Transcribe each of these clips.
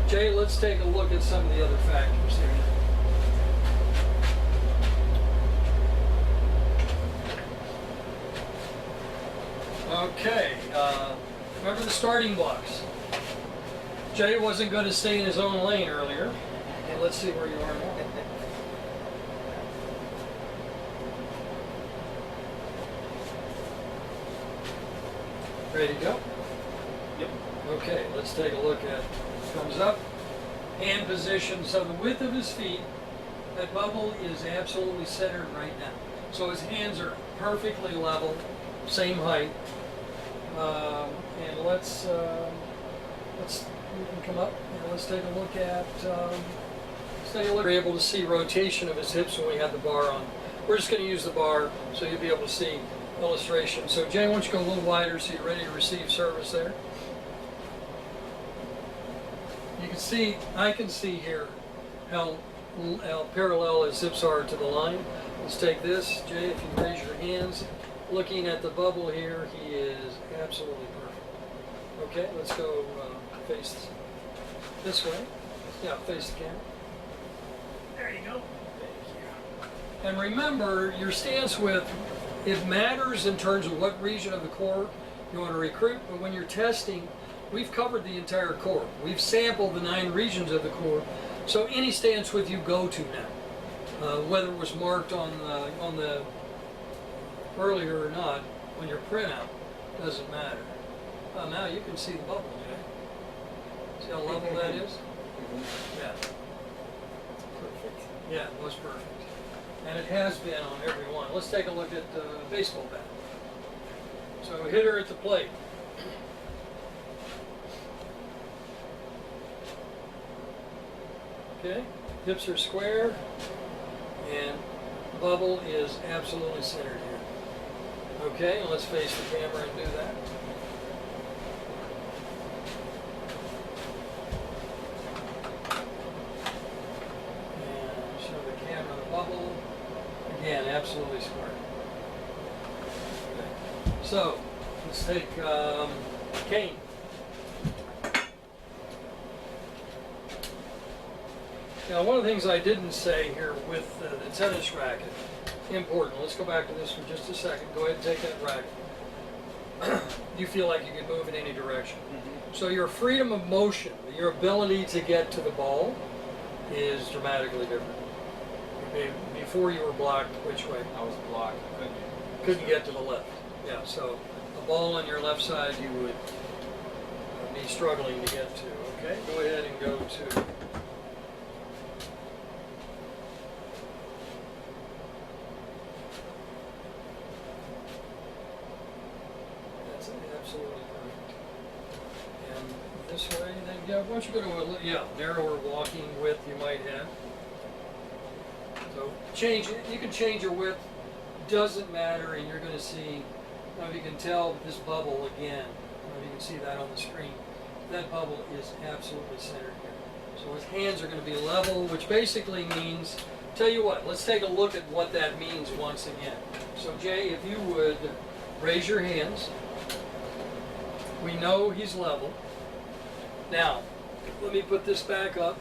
Jay, let's take a look at some of the other factors here. Okay, remember the starting blocks. Jay wasn't going to stay in his own lane earlier. And let's see where you are now. Ready to go? Yep. Okay, let's take a look at thumbs up, hand position. So the width of his feet, that bubble is absolutely centered right now. So his hands are perfectly level, same height. And let's you can come up and let's take a look at. We're able to see rotation of his hips when we have the bar on. We're just going to use the bar so you'll be able to see illustration. So Jay, why don't you go a little wider so you're ready to receive service there. You can see, I can see here how parallel his hips are to the line. Let's take this, Jay, if you raise your hands. Looking at the bubble here, he is absolutely perfect. Okay, let's go face this way. Yeah, face the camera. There you go. Thank you. And remember, your stance width, it matters in terms of what region of the core you want to recruit, but when you're testing, we've covered the entire core. We've sampled the 9 regions of the core, so any stance width you go to now, whether it was marked on the earlier or not, on your printout, doesn't matter. Now you can see the bubble, Jay. See how level that is? Yeah. Perfect. Yeah, it was perfect. And it has been on every one. Let's take a look at the baseball bat. So hitter at the plate. Okay, hips are square, and bubble is absolutely centered here. Okay, let's face the camera and do that. And show the camera the bubble. Again, absolutely square. Okay. So, let's take Kane. Now, one of the things I didn't say here with the tennis racket, important, let's go back to this for just a second. Go ahead and take that racket. You feel like you can move in any direction. Mm-hmm. So your freedom of motion, your ability to get to the ball is dramatically different. Before you were blocked, which way? I was blocked. Couldn't get to the left. Yeah, so the ball on your left side you would be struggling to get to. Okay, go ahead and go to absolutely perfect. And this way, then, yeah, why don't you go to a narrower walking width you might have. So change it. You can change your width. Doesn't matter, and you're going to see. I don't know if you can tell this bubble again. I don't know if you can see that on the screen. That bubble is absolutely centered here. So his hands are going to be level, which basically means. Tell you what. Let's take a look at what that means once again. So Jay, if you would raise your hands. We know he's level. Now, let me put this back up.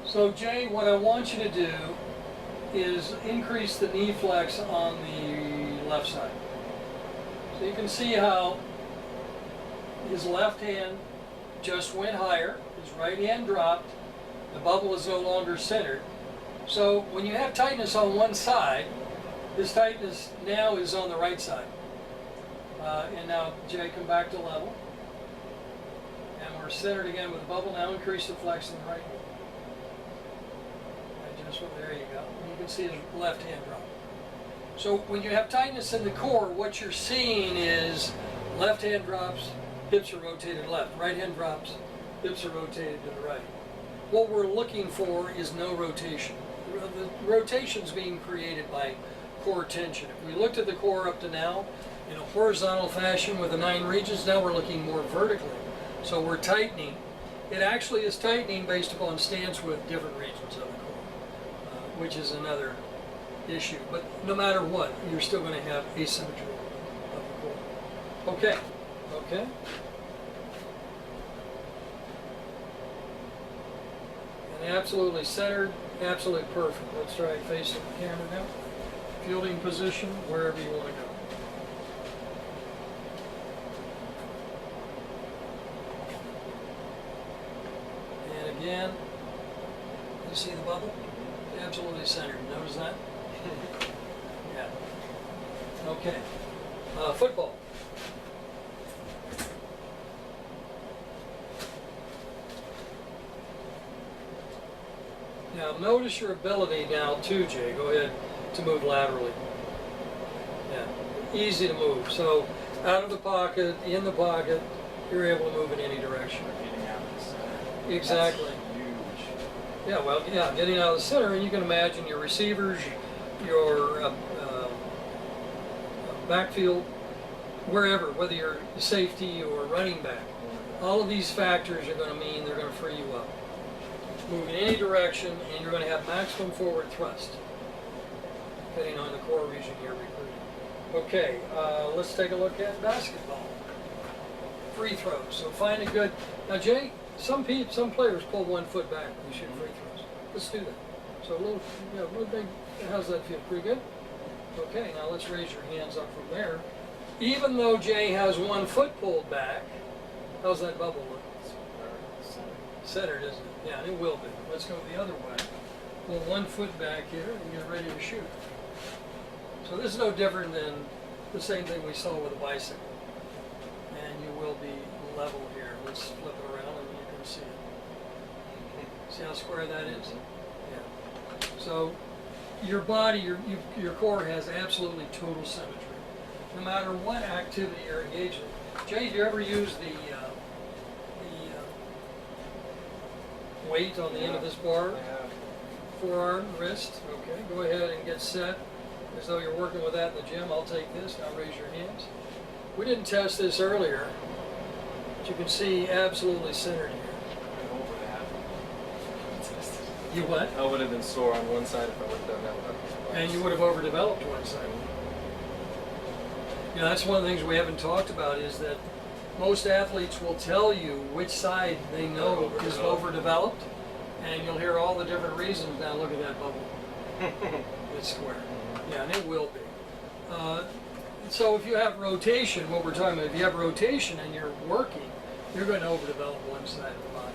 So Jay, what I want you to do is increase the knee flex on the left side. So you can see how his left hand just went higher, his right hand dropped, the bubble is no longer centered. So when you have tightness on one side, this tightness now is on the right side. And now, Jay, come back to level. And we're centered again with the bubble. Now increase the flex in the right hand. Adjustment, there you go. And you can see his left hand drop. So when you have tightness in the core, what you're seeing is left hand drops, hips are rotated left. Right hand drops, hips are rotated to the right. What we're looking for is no rotation. The rotation's being created by core tension. If we looked at the core up to now, in a horizontal fashion with the 9 regions, now we're looking more vertically. So we're tightening. It actually is tightening based upon stance with different regions of the core, which is another issue. But no matter what, you're still going to have asymmetry of the core. Okay. Okay. And absolutely centered, absolutely perfect. Let's try facing the camera now. Fielding position, wherever you want to go. And again, you see the bubble? Absolutely centered. Notice that? Yeah. Okay. Football. Now notice your ability now too, Jay. Go ahead to move laterally. Yeah. Easy to move. So out of the pocket, in the pocket, you're able to move in any direction. Getting out of the center. Exactly. That's huge. Yeah, well, yeah, getting out of the center, and you can imagine your receivers, your backfield, wherever, whether you're safety or running back. All of these factors are going to mean they're going to free you up. Move in any direction, and you're going to have maximum forward thrust, depending on the core region you're recruiting. Okay, let's take a look at basketball. Free throws. So find a good. Now, Jay, some players pull 1 foot back when you shoot free throws. Let's do that. So a little big. How's that feel? Pretty good. Okay, now let's raise your hands up from there. Even though Jay has 1 foot pulled back, how's that bubble look? Centered, isn't it? Yeah, and it will be. Let's go the other way. Pull 1 foot back here and get ready to shoot. So this is no different than the same thing we saw with a bicycle. And you will be level here. Let's flip it around and you can see it. See how square that is? Yeah. So your body, your core has absolutely total symmetry. No matter what activity you're engaged in. Jay, do you ever use the weight on the end of this bar? Forearm, wrist. Okay, go ahead and get set as though you're working with that in the gym. I'll take this. Now raise your hands. We didn't test this earlier, but you can see absolutely centered here. You what? I would have been sore on one side if I would have done that. And you would have overdeveloped one side. You know, that's one of the things we haven't talked about is that most athletes will tell you which side they know is overdeveloped, and you'll hear all the different reasons. Now look at that bubble. It's square. Yeah, and it will be. So if you have rotation, what we're talking about, if you have rotation and you're working, you're going to overdevelop one side of the body.